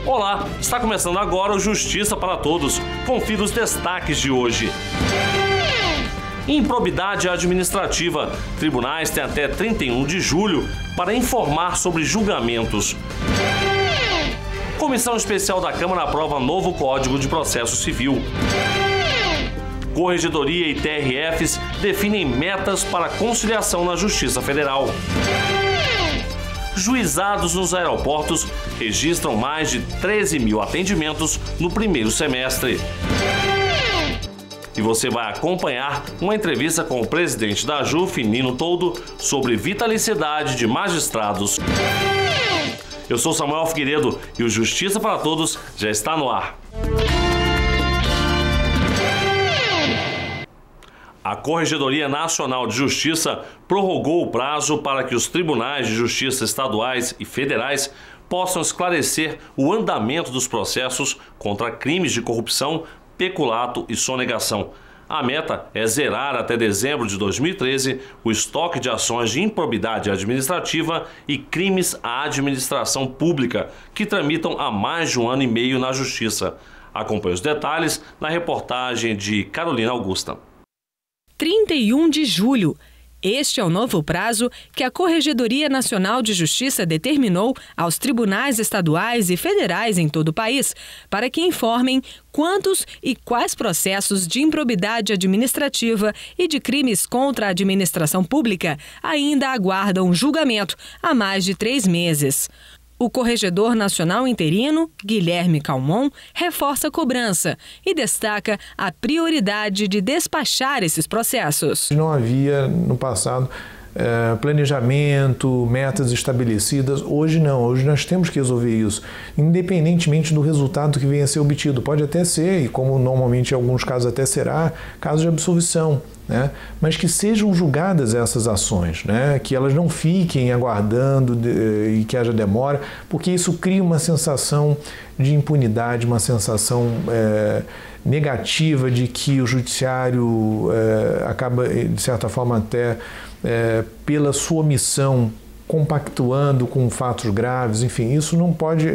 Olá, está começando agora o Justiça para Todos. Confira os destaques de hoje. Improbidade administrativa. Tribunais têm até 31 de julho para informar sobre julgamentos. Comissão Especial da Câmara aprova novo Código de Processo Civil. Corregedoria e TRFs definem metas para conciliação na Justiça Federal. Juizados nos aeroportos registram mais de 13 mil atendimentos no primeiro semestre. E você vai acompanhar uma entrevista com o presidente da AJUF, Nino Toldo, sobre vitalicidade de magistrados. Eu sou Samuel Figueiredo e o Justiça para Todos já está no ar. A Corregedoria Nacional de Justiça prorrogou o prazo para que os tribunais de justiça estaduais e federais possam esclarecer o andamento dos processos contra crimes de corrupção, peculato e sonegação. A meta é zerar até dezembro de 2013 o estoque de ações de improbidade administrativa e crimes à administração pública que tramitam há mais de 1 ano e meio na Justiça. Acompanhe os detalhes na reportagem de Carolina Augusta. 31 de julho. Este é o novo prazo que a Corregedoria Nacional de Justiça determinou aos tribunais estaduais e federais em todo o país para que informem quantos e quais processos de improbidade administrativa e de crimes contra a administração pública ainda aguardam julgamento há mais de 3 meses. O Corregedor Nacional Interino, Guilherme Calmon, reforça a cobrança e destaca a prioridade de despachar esses processos. Não havia no passado planejamento, metas estabelecidas. Hoje não, hoje nós temos que resolver isso, independentemente do resultado que venha a ser obtido. Pode até ser, e como normalmente em alguns casos até será, caso de absolvição, né? Mas que sejam julgadas essas ações, né? Que elas não fiquem aguardando e que haja demora, porque isso cria uma sensação de impunidade, uma sensação negativa de que o judiciário acaba, de certa forma, até pela sua omissão, compactuando com fatos graves, enfim, isso não pode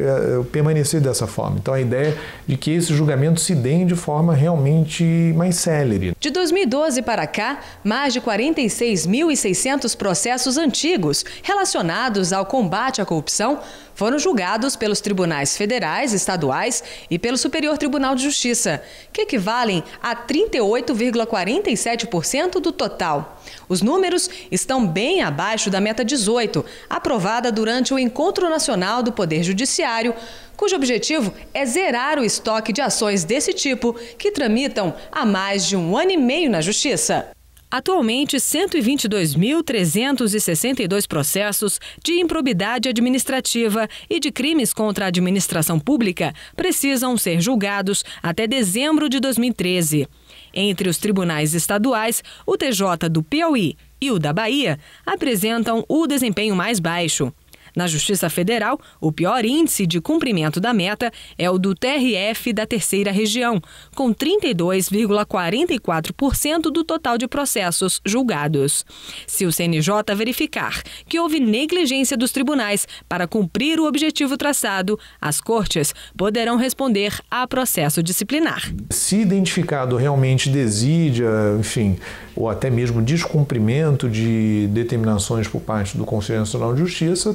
permanecer dessa forma. Então a ideia é de que esses julgamentos se deem de forma realmente mais célere. De 2012 para cá, mais de 46.600 processos antigos relacionados ao combate à corrupção foram julgados pelos tribunais federais, estaduais e pelo Superior Tribunal de Justiça, que equivalem a 38,47% do total. Os números estão bem abaixo da meta 18, aprovada durante o Encontro Nacional do Poder Judiciário, cujo objetivo é zerar o estoque de ações desse tipo que tramitam há mais de 1 ano e meio na Justiça. Atualmente, 122.362 processos de improbidade administrativa e de crimes contra a administração pública precisam ser julgados até dezembro de 2013. Entre os tribunais estaduais, o TJ do Piauí e o da Bahia apresentam o desempenho mais baixo. Na Justiça Federal, o pior índice de cumprimento da meta é o do TRF da Terceira Região, com 32,44% do total de processos julgados. Se o CNJ verificar que houve negligência dos tribunais para cumprir o objetivo traçado, as cortes poderão responder a processo disciplinar. Se identificado realmente desídia, enfim, ou até mesmo descumprimento de determinações por parte do Conselho Nacional de Justiça,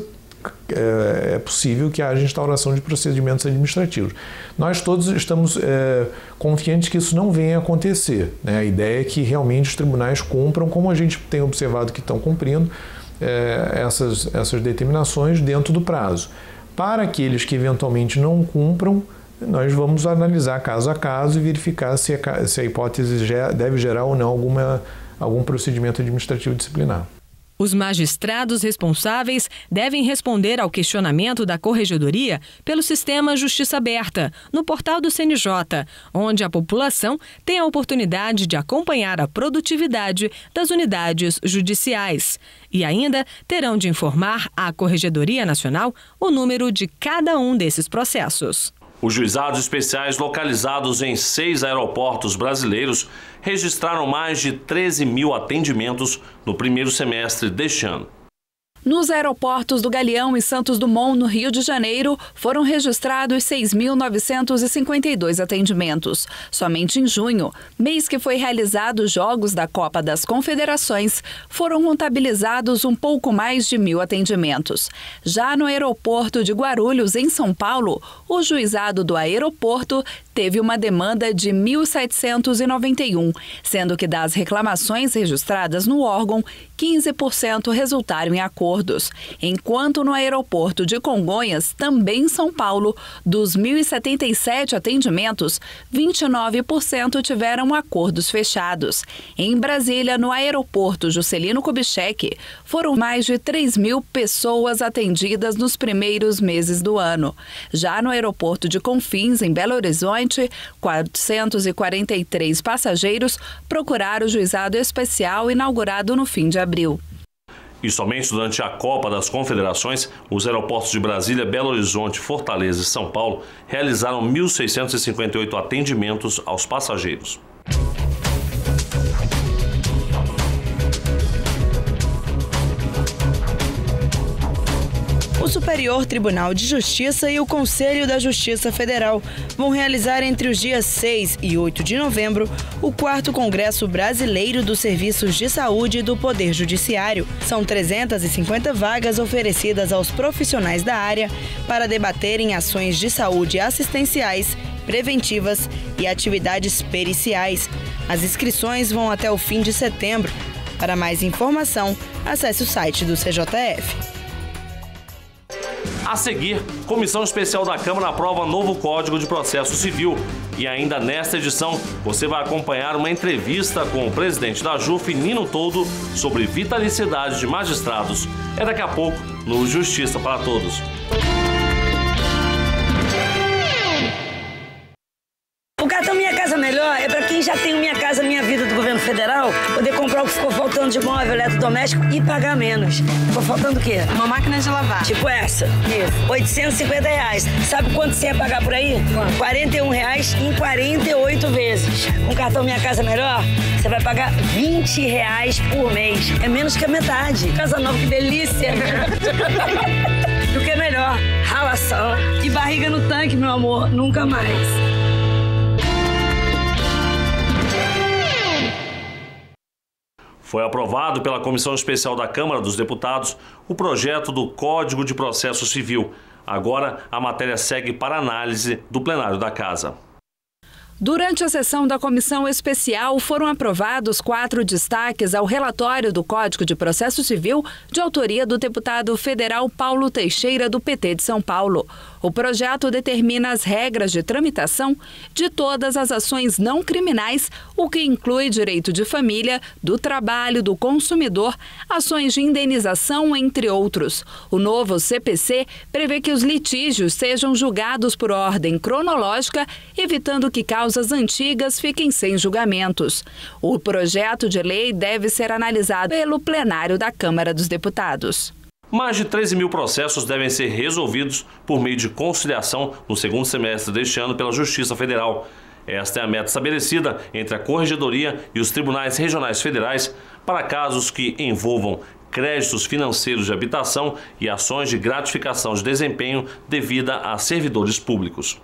é possível que haja instauração de procedimentos administrativos. Nós todos estamos confiantes que isso não venha a acontecer, né? A ideia é que realmente os tribunais cumpram, como a gente tem observado que estão cumprindo, essas determinações dentro do prazo. Para aqueles que eventualmente não cumpram, nós vamos analisar caso a caso e verificar se a hipótese deve gerar ou não algum procedimento administrativo disciplinar. Os magistrados responsáveis devem responder ao questionamento da Corregedoria pelo sistema Justiça Aberta, no portal do CNJ, onde a população tem a oportunidade de acompanhar a produtividade das unidades judiciais. E ainda terão de informar à Corregedoria Nacional o número de cada um desses processos. Os juizados especiais localizados em 6 aeroportos brasileiros registraram mais de 13 mil atendimentos no primeiro semestre deste ano. Nos aeroportos do Galeão e Santos Dumont, no Rio de Janeiro, foram registrados 6.952 atendimentos. Somente em junho, mês que foi realizado os Jogos da Copa das Confederações, foram contabilizados um pouco mais de 1.000 atendimentos. Já no aeroporto de Guarulhos, em São Paulo, o juizado do aeroporto teve uma demanda de 1.791, sendo que das reclamações registradas no órgão, 15% resultaram em acordos. Enquanto no aeroporto de Congonhas, também em São Paulo, dos 1.077 atendimentos, 29% tiveram acordos fechados. Em Brasília, no aeroporto Juscelino Kubitschek, foram mais de 3.000 pessoas atendidas nos primeiros meses do ano. Já no aeroporto de Confins, em Belo Horizonte, 443 passageiros procuraram o juizado especial inaugurado no fim de abril. E somente durante a Copa das Confederações, os aeroportos de Brasília, Belo Horizonte, Fortaleza e São Paulo realizaram 1.658 atendimentos aos passageiros. O Superior Tribunal de Justiça e o Conselho da Justiça Federal vão realizar entre os dias 6 e 8 de novembro o 4º Congresso Brasileiro dos Serviços de Saúde do Poder Judiciário. São 350 vagas oferecidas aos profissionais da área para debaterem ações de saúde assistenciais, preventivas e atividades periciais. As inscrições vão até o fim de setembro. Para mais informação, acesse o site do CJF. A seguir, Comissão Especial da Câmara aprova novo Código de Processo Civil. E ainda nesta edição, você vai acompanhar uma entrevista com o presidente da JUF, Nino Toldo, sobre vitalicidade de magistrados. É daqui a pouco no Justiça para Todos. O cartão Minha Casa Melhor é para quem já tem o Minha Casa Minha Vida do governo federal, poder comprar o que ficou faltando de móvel, eletrodoméstico e pagar menos. Ficou faltando o quê? Uma máquina de lavar. Tipo essa. Isso. R$850. Sabe quanto você ia pagar por aí? R$41 em 48 vezes. Com o cartão Minha Casa Melhor, você vai pagar R$20 por mês. É menos que a metade. Casa nova, que delícia! O que é melhor? Ralação e barriga no tanque, meu amor. Nunca mais. Foi aprovado pela Comissão Especial da Câmara dos Deputados o projeto do Código de Processo Civil. Agora, a matéria segue para análise do plenário da Casa. Durante a sessão da Comissão Especial, foram aprovados 4 destaques ao relatório do Código de Processo Civil, de autoria do deputado federal Paulo Teixeira, do PT de São Paulo. O projeto determina as regras de tramitação de todas as ações não criminais, o que inclui direito de família, do trabalho, do consumidor, ações de indenização, entre outros. O novo CPC prevê que os litígios sejam julgados por ordem cronológica, evitando que causas antigas fiquem sem julgamentos. O projeto de lei deve ser analisado pelo plenário da Câmara dos Deputados. Mais de 13 mil processos devem ser resolvidos por meio de conciliação no segundo semestre deste ano pela Justiça Federal. Esta é a meta estabelecida entre a Corregedoria e os tribunais regionais federais para casos que envolvam créditos financeiros de habitação e ações de gratificação de desempenho devida a servidores públicos.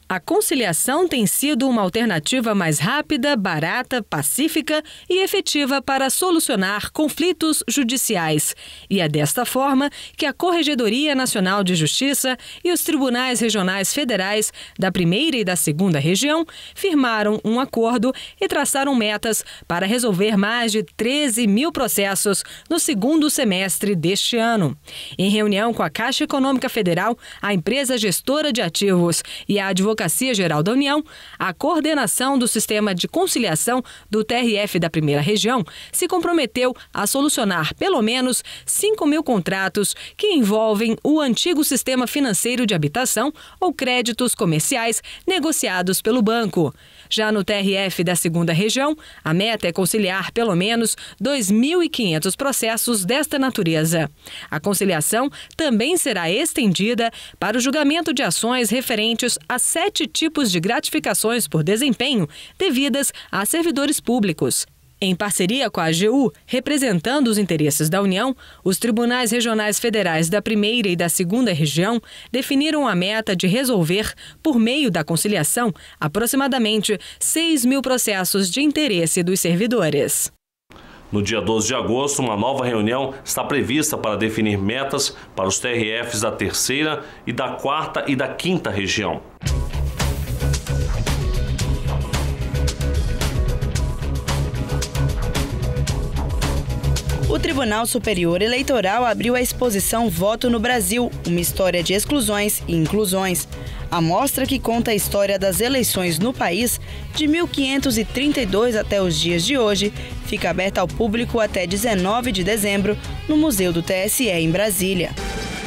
A conciliação tem sido uma alternativa mais rápida, barata, pacífica e efetiva para solucionar conflitos judiciais. E é desta forma que a Corregedoria Nacional de Justiça e os tribunais regionais federais da primeira e da segunda região firmaram um acordo e traçaram metas para resolver mais de 13 mil processos no segundo semestre deste ano. Em reunião com a Caixa Econômica Federal, a empresa gestora de ativos e a Advocacia Geral da União, a coordenação do sistema de conciliação do TRF da primeira região se comprometeu a solucionar pelo menos 5 mil contratos que envolvem o antigo sistema financeiro de habitação ou créditos comerciais negociados pelo banco. Já no TRF da segunda região, a meta é conciliar pelo menos 2.500 processos desta natureza. A conciliação também será estendida para o julgamento de ações referentes a 7 tipos de gratificações por desempenho devidas a servidores públicos. Em parceria com a AGU, representando os interesses da União, os tribunais regionais federais da 1ª e da 2ª região definiram a meta de resolver, por meio da conciliação, aproximadamente 6.000 processos de interesse dos servidores. No dia 12 de agosto, uma nova reunião está prevista para definir metas para os TRFs da 3ª e da 4ª e da 5ª região. O Tribunal Superior Eleitoral abriu a exposição Voto no Brasil, uma história de exclusões e inclusões. A mostra, que conta a história das eleições no país de 1532 até os dias de hoje, fica aberta ao público até 19 de dezembro no Museu do TSE em Brasília.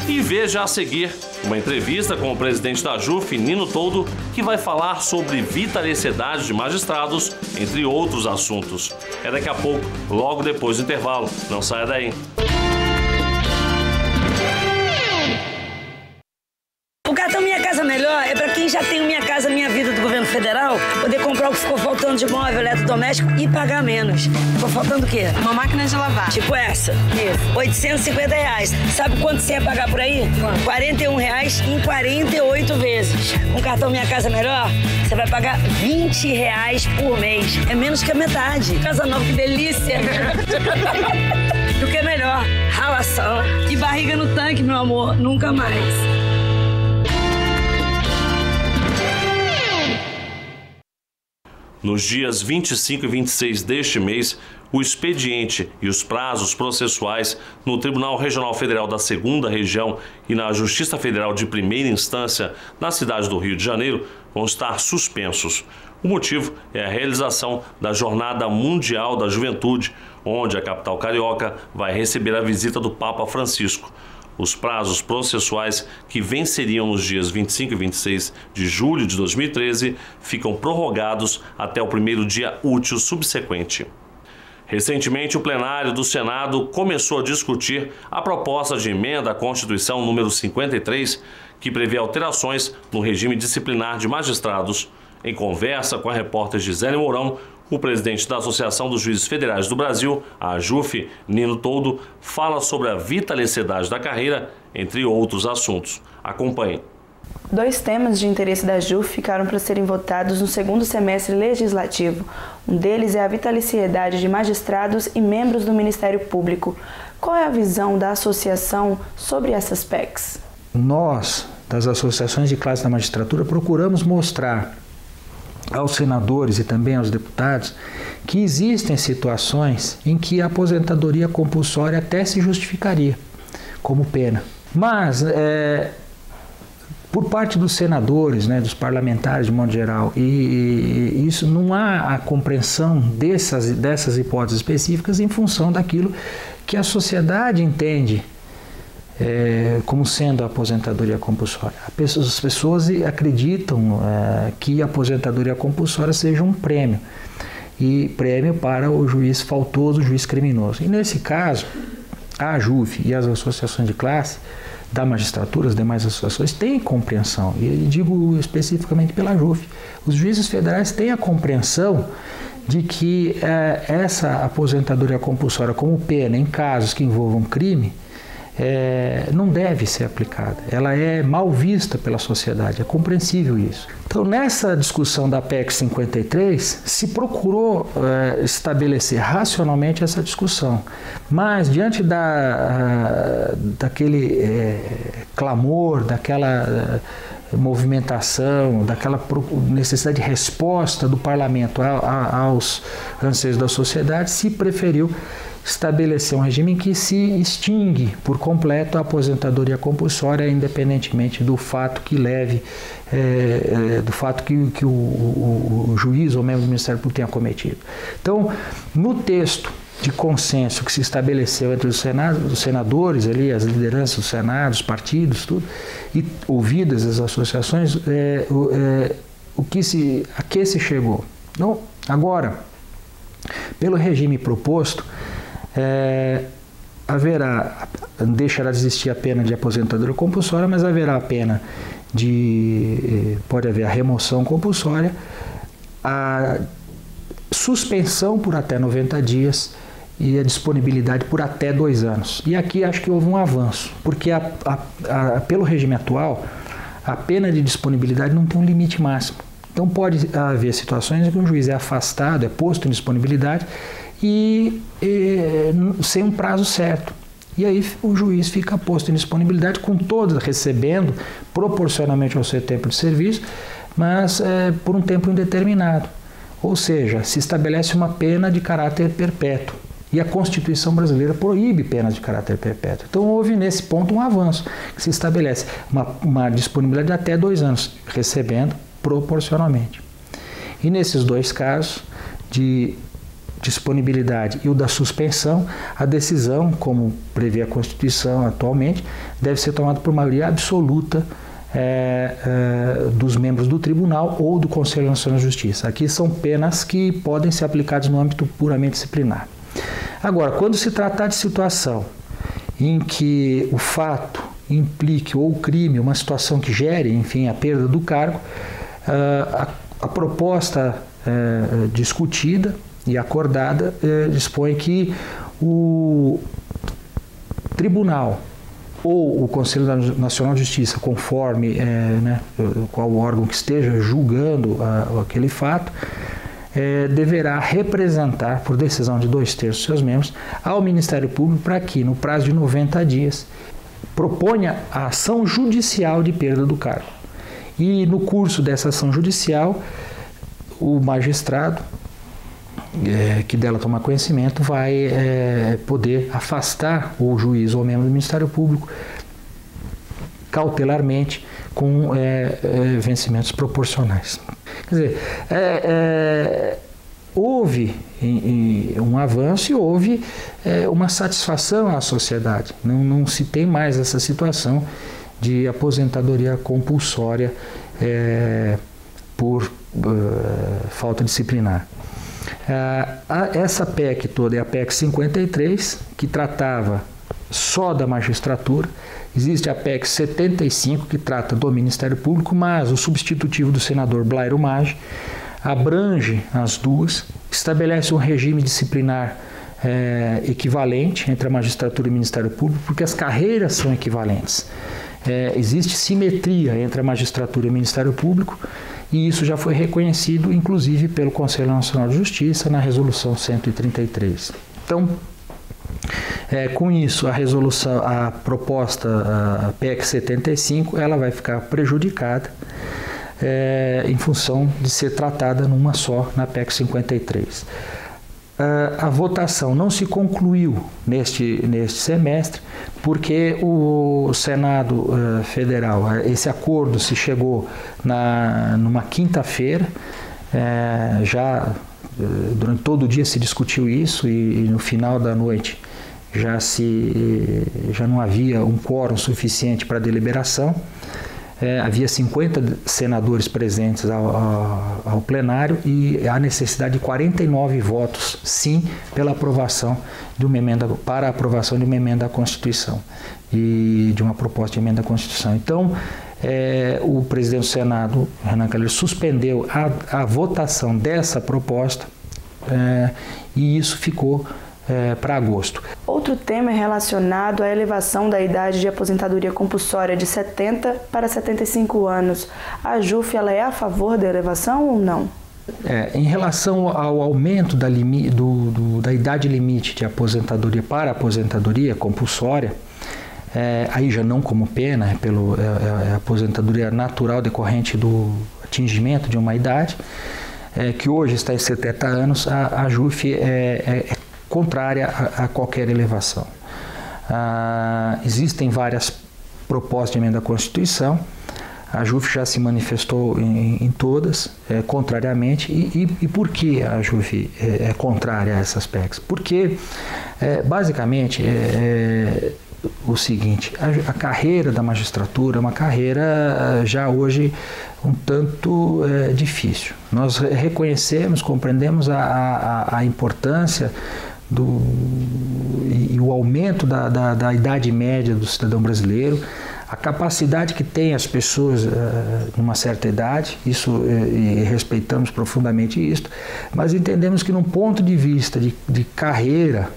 E veja a seguir uma entrevista com o presidente da JUF, Nino Toldo, que vai falar sobre vitaliciedade de magistrados, entre outros assuntos. É daqui a pouco, logo depois do intervalo. Não saia daí. O cartão Minha Casa Melhor é para quem já tem o Minha Casa Minha Vida do governo federal, poder comprar o que ficou faltando de móvel, eletrodoméstico e pagar menos. Ficou faltando o quê? Uma máquina de lavar. Tipo essa. Isso. R$850. Sabe quanto você ia pagar por aí? R$41 em 48 vezes. Com o cartão Minha Casa Melhor, você vai pagar R$20 por mês. É menos que a metade. Casa nova, que delícia! Do que melhor, ralação e barriga no tanque, meu amor. Nunca mais. Nos dias 25 e 26 deste mês, o expediente e os prazos processuais no Tribunal Regional Federal da 2ª Região e na Justiça Federal de Primeira Instância, na cidade do Rio de Janeiro, vão estar suspensos. O motivo é a realização da Jornada Mundial da Juventude, onde a capital carioca vai receber a visita do Papa Francisco. Os prazos processuais, que venceriam nos dias 25 e 26 de julho de 2013, ficam prorrogados até o primeiro dia útil subsequente. Recentemente, o plenário do Senado começou a discutir a proposta de emenda à Constituição número 53, que prevê alterações no regime disciplinar de magistrados. Em conversa com a repórter Gisele Mourão, o presidente da Associação dos Juízes Federais do Brasil, a AJUF, Nino Toldo, fala sobre a vitaliciedade da carreira, entre outros assuntos. Acompanhe. 2 temas de interesse da AJUF ficaram para serem votados no 2º semestre legislativo. Um deles é a vitaliciedade de magistrados e membros do Ministério Público. Qual é a visão da associação sobre essas PECs? Nós, das associações de classe da magistratura, procuramos mostrar aos senadores e também aos deputados que existem situações em que a aposentadoria compulsória até se justificaria como pena. Mas, por parte dos senadores, dos parlamentares de modo geral, e isso não há a compreensão dessas hipóteses específicas em função daquilo que a sociedade entende como sendo a aposentadoria compulsória. As pessoas acreditam que a aposentadoria compulsória seja um prêmio, e prêmio para o juiz faltoso, o juiz criminoso. E nesse caso, a AJUF e as associações de classe da magistratura, as demais associações, têm compreensão, e digo especificamente pela AJUF. Os juízes federais têm a compreensão de que essa aposentadoria compulsória como pena em casos que envolvam crime não deve ser aplicada. Ela é mal vista pela sociedade, é compreensível isso. Então, nessa discussão da PEC 53, se procurou estabelecer racionalmente essa discussão. Mas, diante daquele clamor, daquela movimentação, daquela necessidade de resposta do parlamento aos anseios da sociedade, se preferiu estabelecer um regime em que se extingue por completo a aposentadoria compulsória, independentemente do fato que leve, do fato que o juiz ou membro do Ministério Público tenha cometido. Então, no texto de consenso que se estabeleceu entre os senadores, ali, as lideranças do Senado, os partidos, tudo, e ouvidas as associações, a que se chegou? Então, agora, pelo regime proposto, deixará de existir a pena de aposentadoria compulsória, mas haverá a pena pode haver a remoção compulsória, suspensão por até 90 dias e a disponibilidade por até 2 anos. E aqui acho que houve um avanço, porque pelo regime atual, a pena de disponibilidade não tem um limite máximo. Então pode haver situações em que um juiz é afastado, é posto em disponibilidade e sem um prazo certo. E aí o juiz fica posto em disponibilidade com todas, recebendo proporcionalmente ao seu tempo de serviço, mas por um tempo indeterminado. Ou seja, se estabelece uma pena de caráter perpétuo. E a Constituição brasileira proíbe penas de caráter perpétuo. Então houve nesse ponto um avanço, que se estabelece uma disponibilidade de até 2 anos, recebendo proporcionalmente. E nesses 2 casos, de disponibilidade e o da suspensão, a decisão, como prevê a Constituição atualmente, deve ser tomada por maioria absoluta dos membros do Tribunal ou do Conselho Nacional de Justiça. Aqui são penas que podem ser aplicadas no âmbito puramente disciplinar. Agora, quando se tratar de situação em que o fato implique ou o crime, uma situação que gere, enfim, a perda do cargo, a proposta discutida e acordada dispõe que o Tribunal ou o Conselho Nacional de Justiça, conforme qual órgão que esteja julgando aquele fato, deverá representar, por decisão de 2/3 dos seus membros, ao Ministério Público para que, no prazo de 90 dias, proponha a ação judicial de perda do cargo. E no curso dessa ação judicial, o magistrado que dela tomar conhecimento vai poder afastar o juiz ou membro do Ministério Público cautelarmente com vencimentos proporcionais. Quer dizer, houve um avanço e houve uma satisfação à sociedade. Não se tem mais essa situação de aposentadoria compulsória por falta disciplinar. Essa PEC toda é a PEC 53, que tratava só da magistratura. Existe a PEC 75, que trata do Ministério Público, mas o substitutivo do senador Blairo Maggi abrange as duas, estabelece um regime disciplinar equivalente entre a magistratura e o Ministério Público, porque as carreiras são equivalentes. Existe simetria entre a magistratura e o Ministério Público, e isso já foi reconhecido, inclusive, pelo Conselho Nacional de Justiça na Resolução 133. Então, com isso, a proposta, a PEC 75, ela vai ficar prejudicada em função de ser tratada numa só, na PEC 53. A votação não se concluiu neste semestre, porque o Senado Federal, esse acordo se chegou numa quinta-feira, já durante todo o dia se discutiu isso e no final da noite já não havia um quórum suficiente para deliberação. Havia 50 senadores presentes ao plenário e há necessidade de 49 votos, sim, pela aprovação de uma emenda, para a aprovação de uma emenda à Constituição e de uma proposta de emenda à Constituição. Então, o presidente do Senado, Renan Calheiros, suspendeu a votação dessa proposta e isso ficou para agosto. Outro tema é relacionado à elevação da idade de aposentadoria compulsória de 70 para 75 anos. A JUF, ela é a favor da elevação ou não? Em relação ao aumento da idade limite de aposentadoria para aposentadoria compulsória, aí já não como pena, é a aposentadoria natural decorrente do atingimento de uma idade, que hoje está em 70 anos, a JUF é contrária a qualquer elevação. Existem várias propostas de emenda à Constituição, a JUF já se manifestou em todas, contrariamente. E por que a JUF é contrária a essas PECs? Porque, basicamente, o seguinte, a carreira da magistratura é uma carreira já hoje um tanto difícil. Nós reconhecemos, compreendemos a importância e o aumento da idade média do cidadão brasileiro, a capacidade que tem as pessoas numa certa idade, isso e respeitamos profundamente isso, mas entendemos que num ponto de vista de carreira,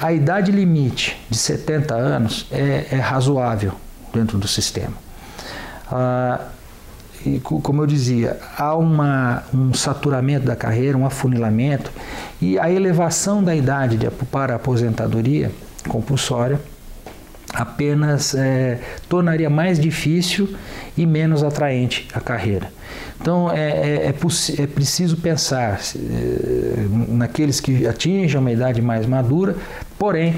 a idade limite de 70 anos é razoável dentro do sistema. E como eu dizia, há um saturamento da carreira, um afunilamento, e a elevação da idade para a aposentadoria compulsória apenas tornaria mais difícil e menos atraente a carreira. Então é preciso pensar naqueles que atingem uma idade mais madura, porém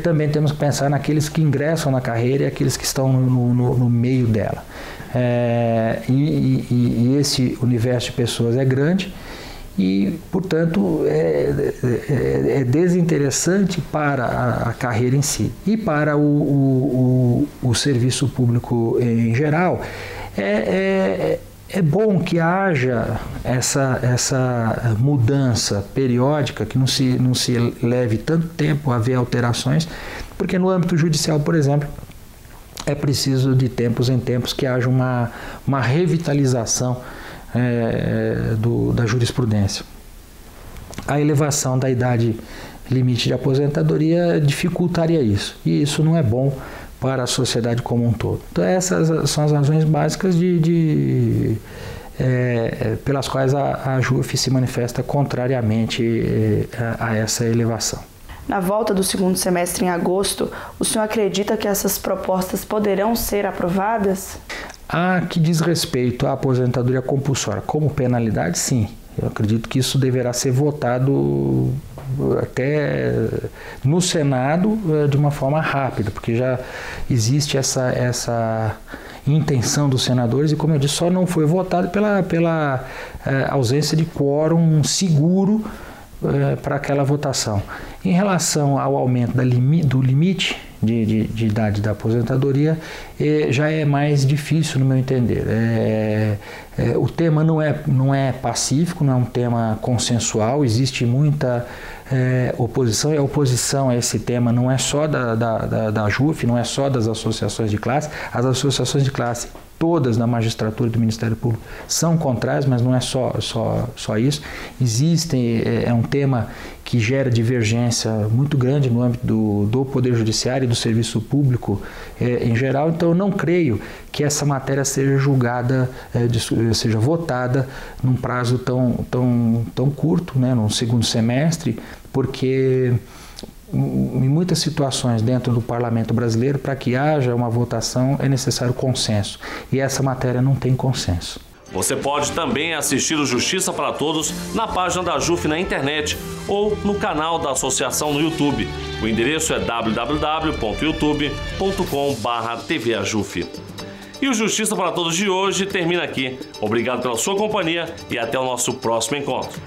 também temos que pensar naqueles que ingressam na carreira e aqueles que estão no meio dela. E esse universo de pessoas é grande e, portanto, é desinteressante para a carreira em si. E para o serviço público em geral, é bom que haja essa mudança periódica, que não se leve tanto tempo a ver alterações, porque no âmbito judicial, por exemplo, é preciso de tempos em tempos que haja uma revitalização da jurisprudência. A elevação da idade limite de aposentadoria dificultaria isso, e isso não é bom para a sociedade como um todo. Então essas são as razões básicas pelas quais a JUF se manifesta contrariamente a essa elevação. Na volta do segundo semestre em agosto, o senhor acredita que essas propostas poderão ser aprovadas? Que diz respeito à aposentadoria compulsória como penalidade, sim. Eu acredito que isso deverá ser votado até no Senado de uma forma rápida, porque já existe essa intenção dos senadores e, como eu disse, só não foi votado pela ausência de quórum seguro para aquela votação. Em relação ao aumento do limite de idade da aposentadoria, já é mais difícil, no meu entender. O tema não é pacífico, não é um tema consensual, existe muita oposição, e a oposição a esse tema não é só da JUF, não é só das associações de classe. As associações de classe todas na magistratura do Ministério Público são contrárias, mas não é só isso. É um tema que gera divergência muito grande no âmbito do Poder Judiciário e do Serviço Público em geral. Então eu não creio que essa matéria seja julgada, seja votada num prazo tão curto, né, no segundo semestre, porque em muitas situações dentro do Parlamento brasileiro, para que haja uma votação, é necessário consenso. E essa matéria não tem consenso. Você pode também assistir o Justiça para Todos na página da JUF na internet ou no canal da associação no YouTube. O endereço é www.youtube.com/tvajuf. E o Justiça para Todos de hoje termina aqui. Obrigado pela sua companhia e até o nosso próximo encontro.